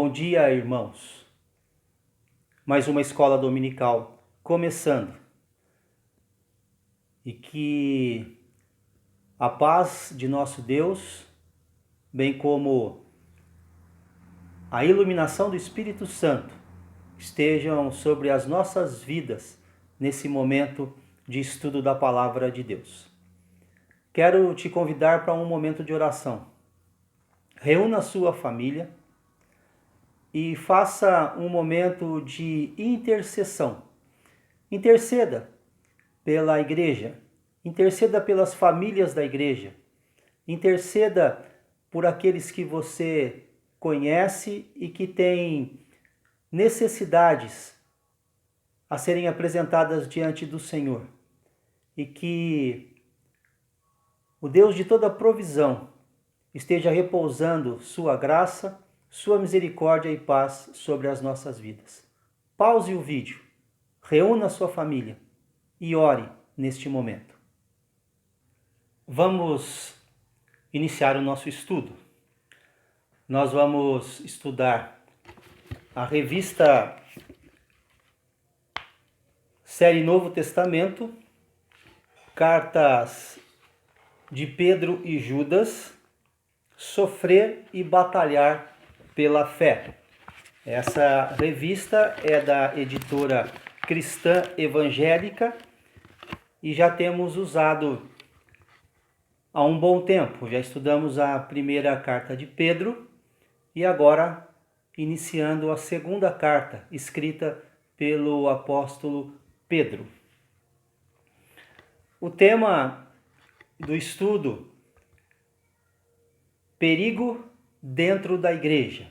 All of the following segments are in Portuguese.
Bom dia, irmãos. Mais uma escola dominical começando. E que a paz de nosso Deus, bem como a iluminação do Espírito Santo, estejam sobre as nossas vidas nesse momento de estudo da Palavra de Deus. Quero te convidar para um momento de oração. Reúna a sua família e faça um momento de intercessão. Interceda pela igreja, interceda pelas famílias da igreja, interceda por aqueles que você conhece e que têm necessidades a serem apresentadas diante do Senhor. E que o Deus de toda provisão esteja repousando sua graça, sua misericórdia e paz sobre as nossas vidas. Pause o vídeo, reúna a sua família e ore neste momento. Vamos iniciar o nosso estudo. Nós vamos estudar a revista Série Novo Testamento, cartas de Pedro e Judas, Sofrer e Batalhar pela Fé. Essa revista é da editora Cristã Evangélica e já temos usado há um bom tempo. Já estudamos a primeira carta de Pedro e agora iniciando a segunda carta, escrita pelo apóstolo Pedro. O tema do estudo: perigo dentro da igreja.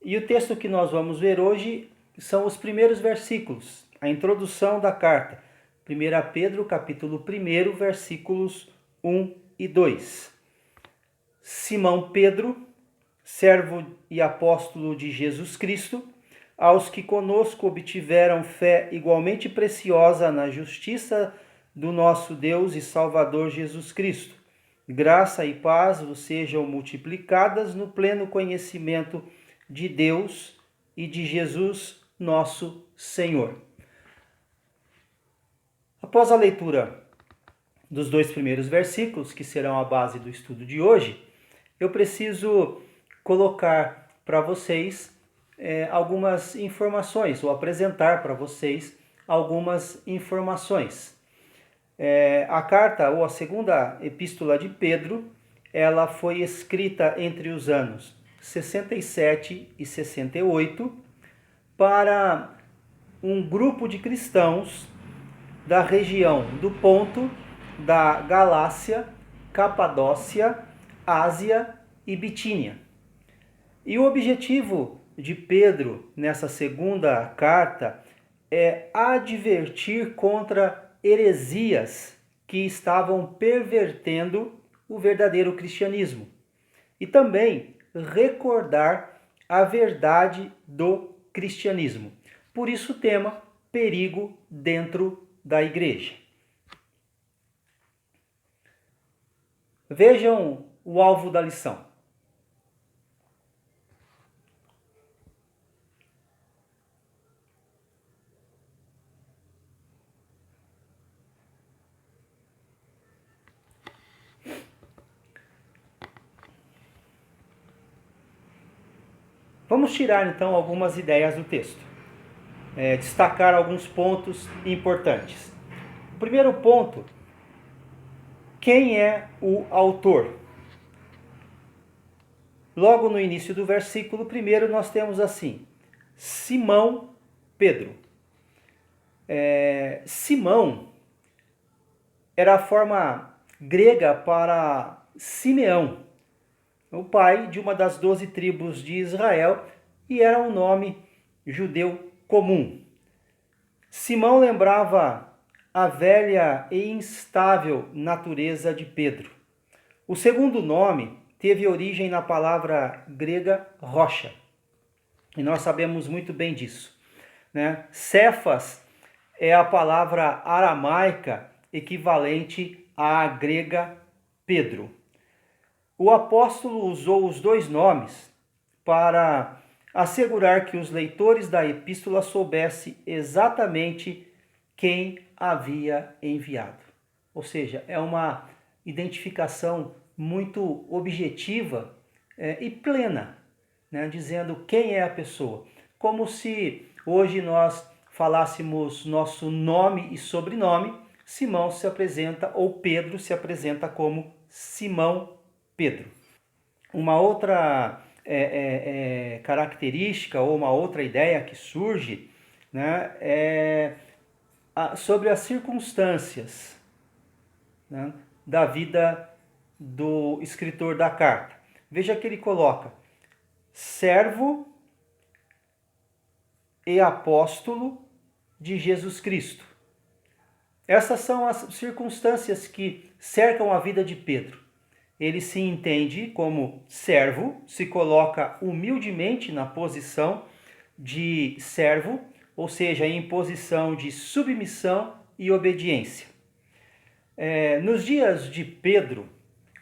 E o texto que nós vamos ver hoje são os primeiros versículos, a introdução da carta. 1 Pedro, capítulo 1, versículos 1 e 2. Simão Pedro, servo e apóstolo de Jesus Cristo, aos que conosco obtiveram fé igualmente preciosa na justiça do nosso Deus e Salvador Jesus Cristo. Graça e paz vos sejam multiplicadas no pleno conhecimento de Deus e de Jesus, nosso Senhor. Após a leitura dos dois primeiros versículos, que serão a base do estudo de hoje, eu preciso colocar para vocês algumas informações, ou apresentar para vocês algumas informações. A carta, ou a segunda epístola de Pedro, ela foi escrita entre os anos 67 e 68 para um grupo de cristãos da região do Ponto, da Galácia, Capadócia, Ásia e Bitínia. E o objetivo de Pedro nessa segunda carta é advertir contra heresias que estavam pervertendo o verdadeiro cristianismo e também recordar a verdade do cristianismo. Por isso o tema: perigo dentro da igreja. Vejam o alvo da lição. Vamos tirar então algumas ideias do texto, destacar alguns pontos importantes. O primeiro ponto: quem é o autor? Logo no início do versículo 1 nós temos assim: Simão Pedro. Simão era a forma grega para Simeão, o pai de uma das 12 tribos de Israel, e era um nome judeu comum. Simão lembrava a velha e instável natureza de Pedro. O segundo nome teve origem na palavra grega rocha, e nós sabemos muito bem disso, né? Cefas é a palavra aramaica equivalente à grega Pedro. O apóstolo usou os dois nomes para assegurar que os leitores da epístola soubessem exatamente quem havia enviado. Ou seja, é uma identificação muito objetiva e plena, né, dizendo quem é a pessoa. Como se hoje nós falássemos nosso nome e sobrenome, Simão se apresenta, ou Pedro se apresenta como Simão Pedro. Uma outra característica ou uma outra ideia que surge, né, sobre as circunstâncias, né, da vida do escritor da carta. Veja que ele coloca servo e apóstolo de Jesus Cristo. Essas são as circunstâncias que cercam a vida de Pedro. Ele se entende como servo, se coloca humildemente na posição de servo, ou seja, em posição de submissão e obediência. Nos dias de Pedro,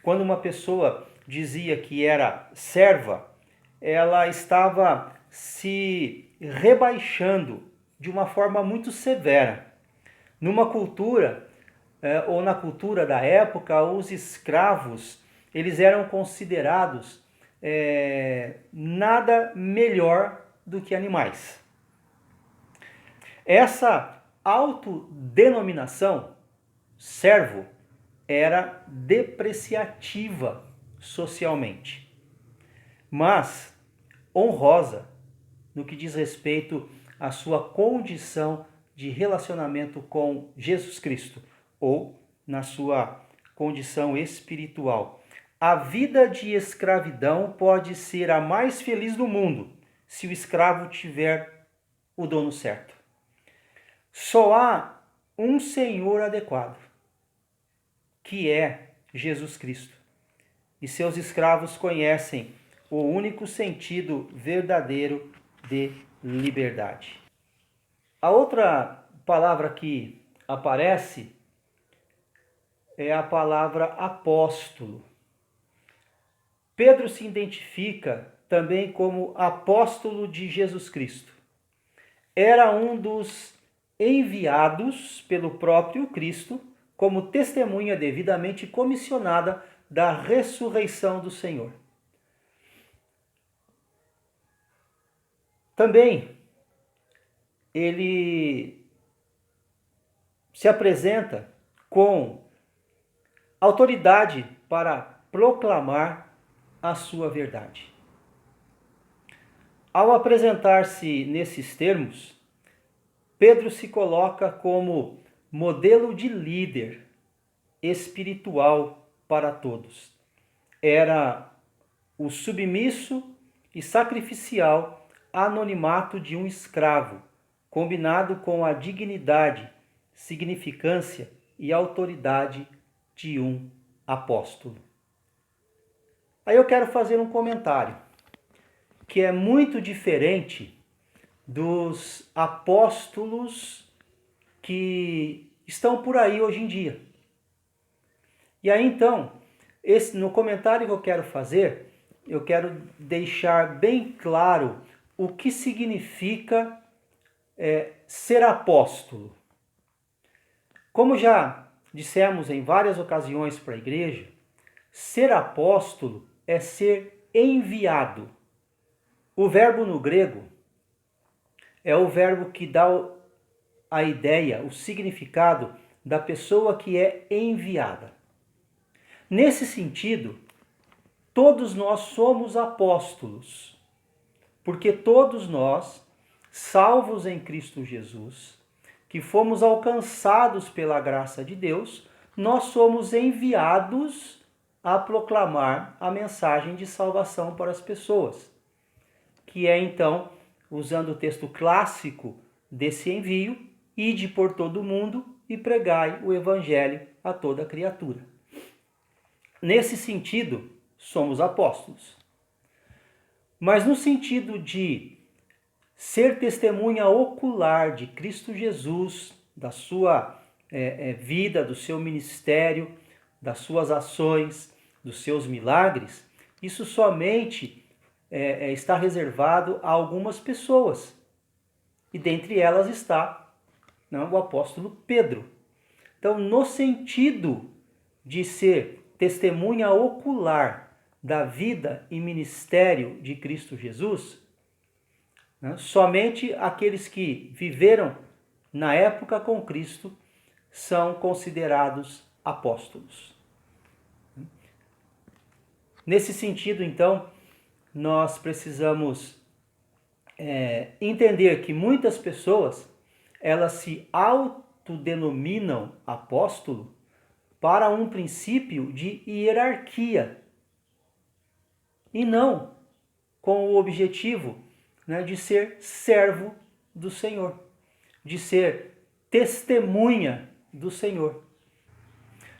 quando uma pessoa dizia que era serva, ela estava se rebaixando de uma forma muito severa. Numa cultura, ou na cultura da época, os escravos, eles eram considerados nada melhor do que animais. Essa autodenominação, servo, era depreciativa socialmente, mas honrosa no que diz respeito à sua condição de relacionamento com Jesus Cristo, ou na sua condição espiritual. A vida de escravidão pode ser a mais feliz do mundo se o escravo tiver o dono certo. Só há um Senhor adequado, que é Jesus Cristo. E seus escravos conhecem o único sentido verdadeiro de liberdade. A outra palavra que aparece é a palavra apóstolo. Pedro se identifica também como apóstolo de Jesus Cristo. Era um dos enviados pelo próprio Cristo como testemunha devidamente comissionada da ressurreição do Senhor. Também ele se apresenta com autoridade para proclamar a sua verdade. Ao apresentar-se nesses termos, Pedro se coloca como modelo de líder espiritual para todos. Era o submisso e sacrificial anonimato de um escravo, combinado com a dignidade, significância e autoridade de um apóstolo. Aí eu quero fazer um comentário, que é muito diferente dos apóstolos que estão por aí hoje em dia. E aí então, no comentário que eu quero fazer, eu quero deixar bem claro o que significa ser apóstolo. Como já dissemos em várias ocasiões para a igreja, ser apóstolo é ser enviado. O verbo no grego é o verbo que dá a ideia, o significado da pessoa que é enviada. Nesse sentido, todos nós somos apóstolos, porque todos nós, salvos em Cristo Jesus, que fomos alcançados pela graça de Deus, nós somos enviados a proclamar a mensagem de salvação para as pessoas, que é então, usando o texto clássico desse envio, ide por todo o mundo e pregai o evangelho a toda criatura. Nesse sentido, somos apóstolos. Mas no sentido de ser testemunha ocular de Cristo Jesus, da sua vida, do seu ministério, das suas ações, dos seus milagres, isso somente está reservado a algumas pessoas. E dentre elas está, né, o apóstolo Pedro. Então, no sentido de ser testemunha ocular da vida e ministério de Cristo Jesus, né, somente aqueles que viveram na época com Cristo são considerados apóstolos. Nesse sentido, então, nós precisamos entender que muitas pessoas, elas se autodenominam apóstolo para um princípio de hierarquia e não com o objetivo, né, de ser servo do Senhor, de ser testemunha do Senhor.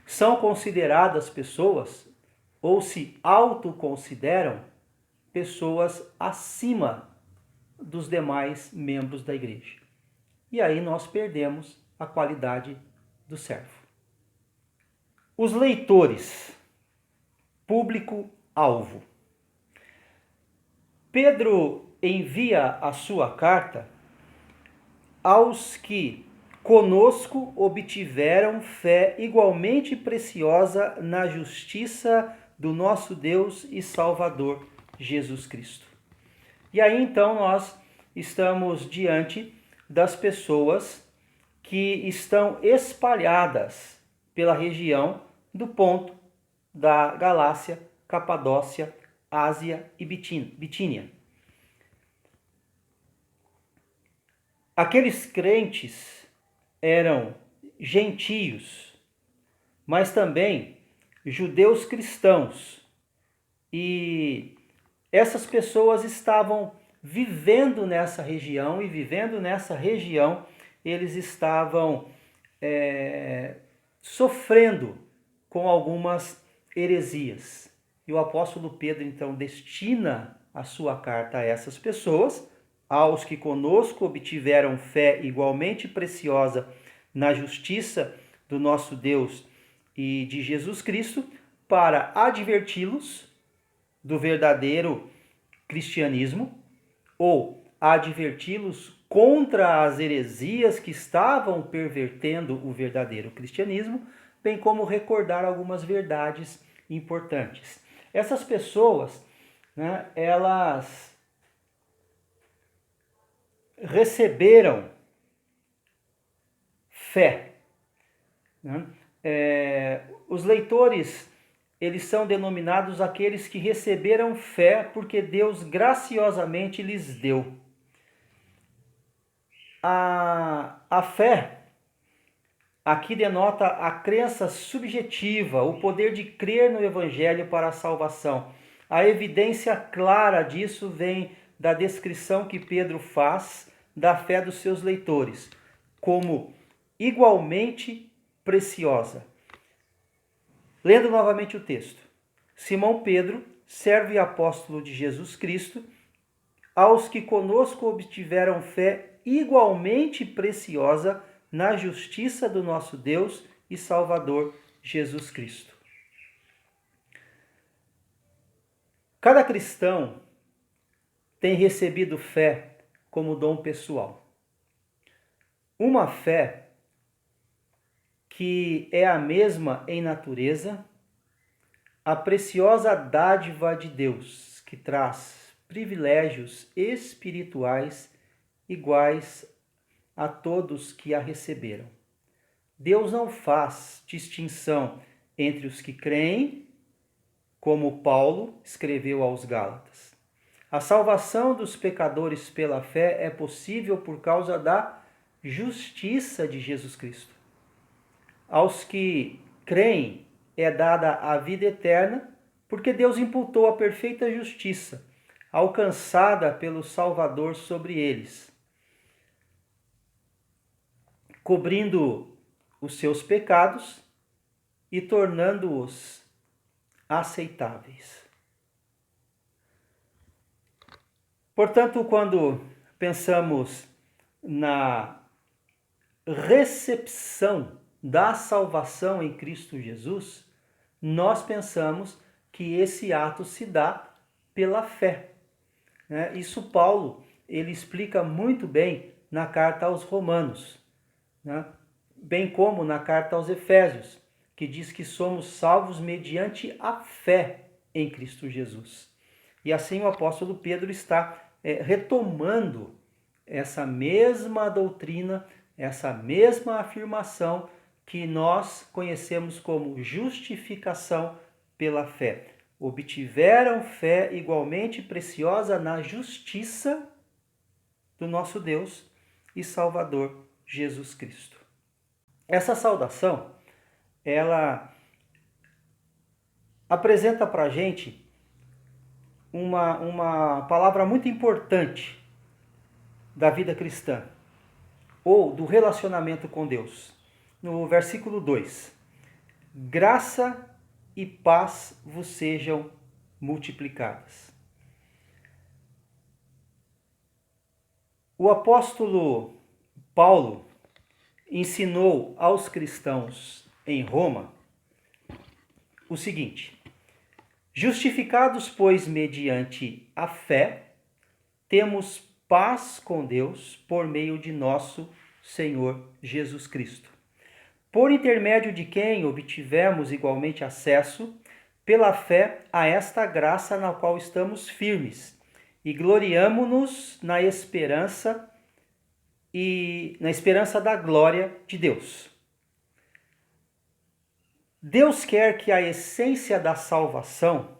São consideradas pessoas, ou se autoconsideram, pessoas acima dos demais membros da igreja. E aí nós perdemos a qualidade do servo. Os leitores, público-alvo. Pedro envia a sua carta aos que conosco obtiveram fé igualmente preciosa na justiça do nosso Deus e Salvador Jesus Cristo. E aí então nós estamos diante das pessoas que estão espalhadas pela região do ponto da Galácia, Capadócia, Ásia e Bitínia. Aqueles crentes eram gentios, mas também judeus cristãos. E essas pessoas estavam vivendo nessa região, e vivendo nessa região, eles estavam sofrendo com algumas heresias. E o apóstolo Pedro, então, destina a sua carta a essas pessoas, aos que conosco obtiveram fé igualmente preciosa na justiça do nosso Deus e de Jesus Cristo, para adverti-los do verdadeiro cristianismo, ou adverti-los contra as heresias que estavam pervertendo o verdadeiro cristianismo, bem como recordar algumas verdades importantes. Essas pessoas, né, elas receberam fé. Né? Os leitores, eles são denominados aqueles que receberam fé porque Deus graciosamente lhes deu. A fé aqui denota a crença subjetiva, o poder de crer no Evangelho para a salvação. A evidência clara disso vem da descrição que Pedro faz da fé dos seus leitores, como igualmente preciosa. Lendo novamente o texto. Simão Pedro, servo e apóstolo de Jesus Cristo, aos que conosco obtiveram fé igualmente preciosa na justiça do nosso Deus e Salvador Jesus Cristo. Cada cristão tem recebido fé como dom pessoal. Uma fé que é a mesma em natureza, a preciosa dádiva de Deus, que traz privilégios espirituais iguais a todos que a receberam. Deus não faz distinção entre os que creem, como Paulo escreveu aos Gálatas. A salvação dos pecadores pela fé é possível por causa da justiça de Jesus Cristo. Aos que creem é dada a vida eterna, porque Deus imputou a perfeita justiça, alcançada pelo Salvador sobre eles, cobrindo os seus pecados e tornando-os aceitáveis. Portanto, quando pensamos na recepção da salvação em Cristo Jesus, nós pensamos que esse ato se dá pela fé. né? Isso Paulo, ele explica muito bem na carta aos Romanos, né? Bem como na carta aos Efésios, que diz que somos salvos mediante a fé em Cristo Jesus. E assim o apóstolo Pedro está retomando essa mesma doutrina, essa mesma afirmação que nós conhecemos como justificação pela fé. Obtiveram fé igualmente preciosa na justiça do nosso Deus e Salvador Jesus Cristo. Essa saudação, ela apresenta para a gente uma palavra muito importante da vida cristã, ou do relacionamento com Deus. No versículo 2, graça e paz vos sejam multiplicadas. O apóstolo Paulo ensinou aos cristãos em Roma o seguinte: justificados, pois, mediante a fé, temos paz com Deus por meio de nosso Senhor Jesus Cristo, por intermédio de quem obtivemos igualmente acesso, pela fé, a esta graça na qual estamos firmes, e gloriamo-nos na esperança da glória de Deus. Deus quer que a essência da salvação,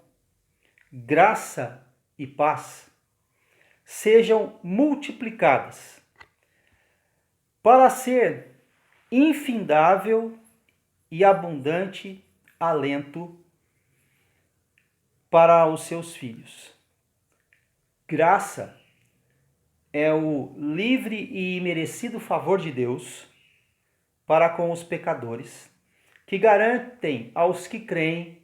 graça e paz, sejam multiplicadas para ser infindável e abundante alento para os seus filhos. Graça é o livre e merecido favor de Deus para com os pecadores, que garantem aos que creem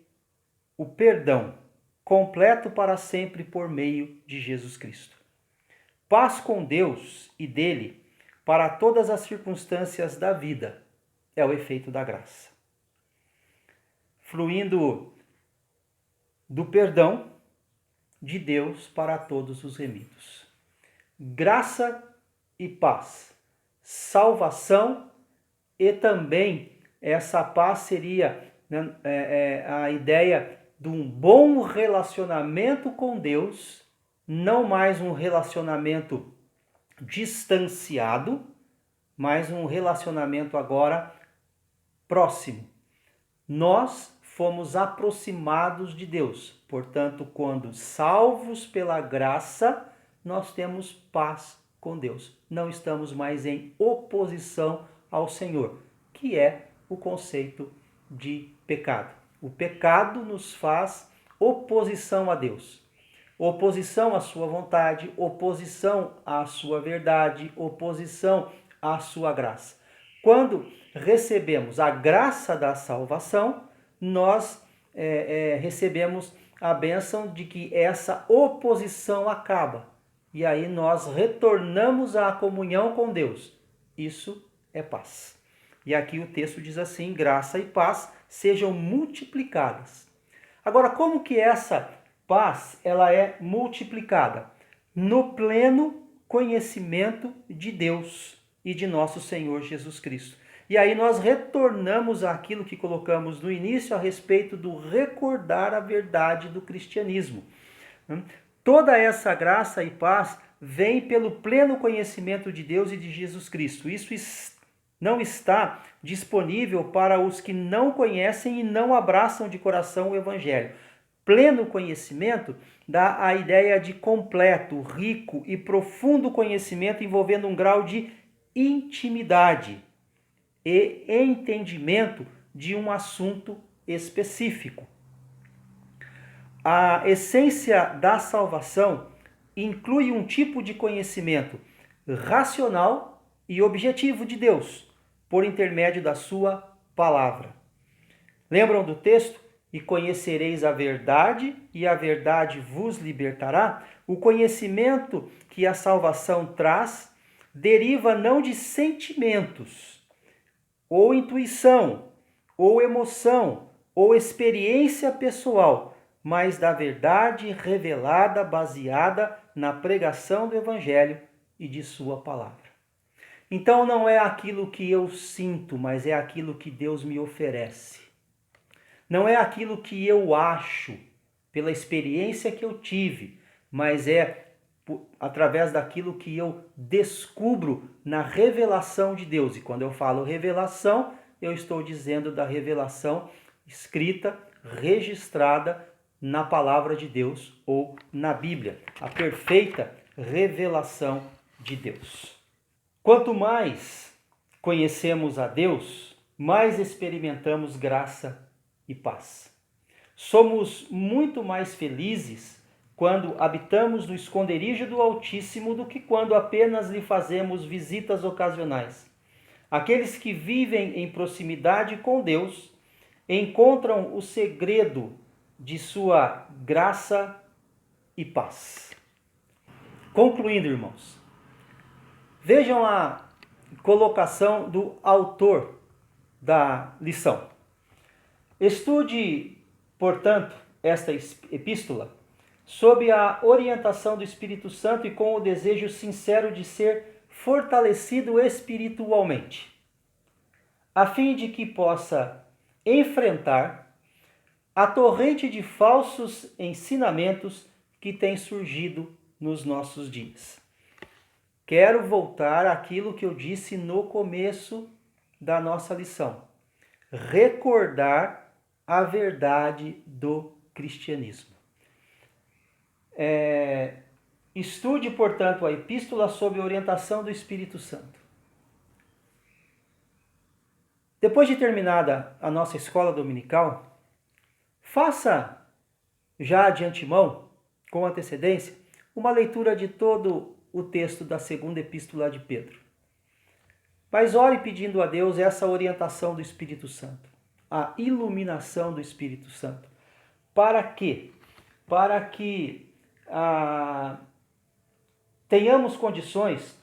o perdão completo para sempre por meio de Jesus Cristo. Paz com Deus e dele para todas as circunstâncias da vida é o efeito da graça, fluindo do perdão de Deus para todos os remidos. Graça e paz, salvação, e também essa paz seria, né, a ideia de um bom relacionamento com Deus, não mais um relacionamento distanciado, mas um relacionamento agora próximo. Nós fomos aproximados de Deus, portanto, quando salvos pela graça, nós temos paz com Deus. Não estamos mais em oposição ao Senhor, que é o conceito de pecado. O pecado nos faz oposição a Deus, oposição à sua vontade, oposição à sua verdade, oposição à sua graça. Quando recebemos a graça da salvação, nós recebemos a bênção de que essa oposição acaba. E aí nós retornamos à comunhão com Deus. Isso é paz. E aqui o texto diz assim: graça e paz sejam multiplicadas. Agora, como que essa paz ela é multiplicada? No pleno conhecimento de Deus e de nosso Senhor Jesus Cristo. E aí nós retornamos àquilo que colocamos no início a respeito do recordar a verdade do cristianismo. Toda essa graça e paz vem pelo pleno conhecimento de Deus e de Jesus Cristo. Isso não está disponível para os que não conhecem e não abraçam de coração o Evangelho. Pleno conhecimento dá a ideia de completo, rico e profundo conhecimento envolvendo um grau de intimidade e entendimento de um assunto específico. A essência da salvação inclui um tipo de conhecimento racional e objetivo de Deus, por intermédio da sua palavra. Lembram do texto? E conhecereis a verdade, e a verdade vos libertará. O conhecimento que a salvação traz deriva não de sentimentos, ou intuição, ou emoção, ou experiência pessoal, mas da verdade revelada, baseada na pregação do Evangelho e de sua palavra. Então não é aquilo que eu sinto, mas é aquilo que Deus me oferece. Não é aquilo que eu acho, pela experiência que eu tive, mas é através daquilo que eu descubro na revelação de Deus. E quando eu falo revelação, eu estou dizendo da revelação escrita, registrada na palavra de Deus ou na Bíblia. A perfeita revelação de Deus. Quanto mais conhecemos a Deus, mais experimentamos graça e paz. Somos muito mais felizes quando habitamos no esconderijo do Altíssimo do que quando apenas lhe fazemos visitas ocasionais. Aqueles que vivem em proximidade com Deus encontram o segredo de sua graça e paz. Concluindo, irmãos, vejam a colocação do autor da lição. Estude, portanto, esta epístola sob a orientação do Espírito Santo e com o desejo sincero de ser fortalecido espiritualmente, a fim de que possa enfrentar a torrente de falsos ensinamentos que tem surgido nos nossos dias. Quero voltar àquilo que eu disse no começo da nossa lição. Recordar a verdade do cristianismo. Estude, portanto, a epístola sob a orientação do Espírito Santo. Depois de terminada a nossa escola dominical, faça já de antemão, com antecedência, uma leitura de todo o texto da segunda epístola de Pedro. Mas ore pedindo a Deus essa orientação do Espírito Santo, a iluminação do Espírito Santo. Para quê? Para que tenhamos condições,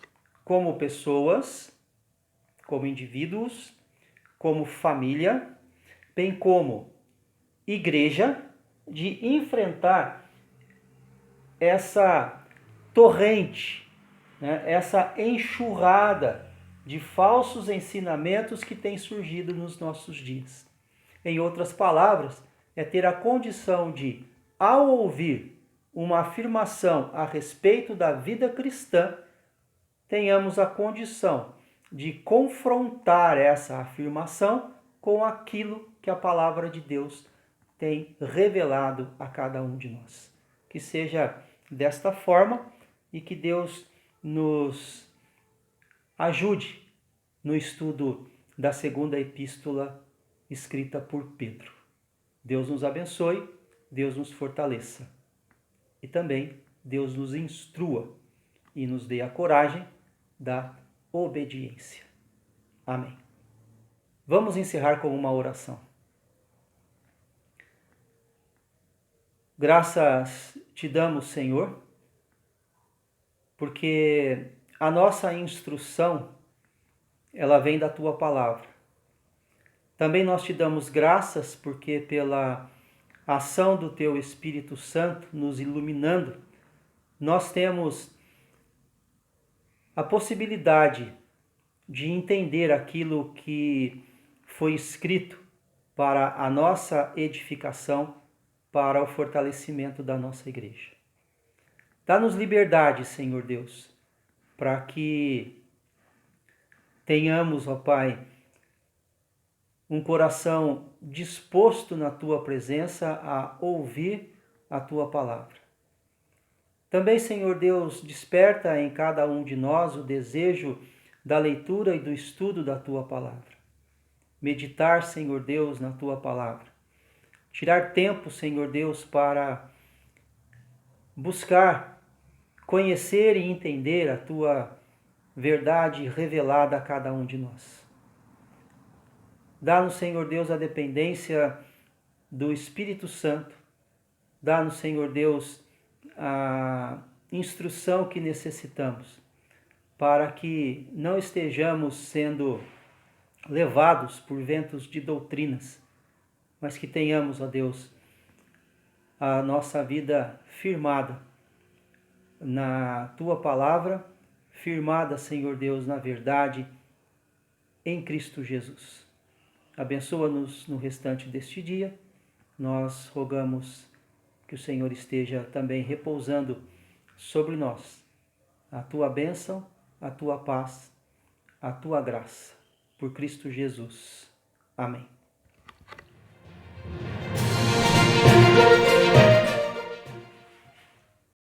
como pessoas, como indivíduos, como família, bem como igreja, de enfrentar essa torrente, né, essa enxurrada de falsos ensinamentos que tem surgido nos nossos dias. Em outras palavras, é ter a condição de, ao ouvir uma afirmação a respeito da vida cristã, tenhamos a condição de confrontar essa afirmação com aquilo que a palavra de Deus tem revelado a cada um de nós. Que seja desta forma e que Deus nos ajude no estudo da segunda epístola escrita por Pedro. Deus nos abençoe, Deus nos fortaleça. E também Deus nos instrua e nos dê a coragem da obediência. Amém. Vamos encerrar com uma oração. Graças te damos, Senhor, porque a nossa instrução, ela vem da tua palavra. Também nós te damos graças porque pela ação do teu Espírito Santo nos iluminando, nós temos a possibilidade de entender aquilo que foi escrito para a nossa edificação, para o fortalecimento da nossa igreja. Dá-nos liberdade, Senhor Deus, para que tenhamos, ó Pai, um coração disposto na tua presença a ouvir a tua palavra. Também, Senhor Deus, desperta em cada um de nós o desejo da leitura e do estudo da tua palavra. Meditar, Senhor Deus, na tua palavra. Tirar tempo, Senhor Deus, para buscar, conhecer e entender a tua verdade revelada a cada um de nós. Dá-nos, Senhor Deus, a dependência do Espírito Santo. Dá-nos, Senhor Deus, a instrução que necessitamos para que não estejamos sendo levados por ventos de doutrinas, mas que tenhamos, ó Deus, a nossa vida firmada na tua palavra, firmada, Senhor Deus, na verdade, em Cristo Jesus. Abençoa-nos no restante deste dia. Nós rogamos que o Senhor esteja também repousando sobre nós a tua bênção, a tua paz, a tua graça. Por Cristo Jesus. Amém.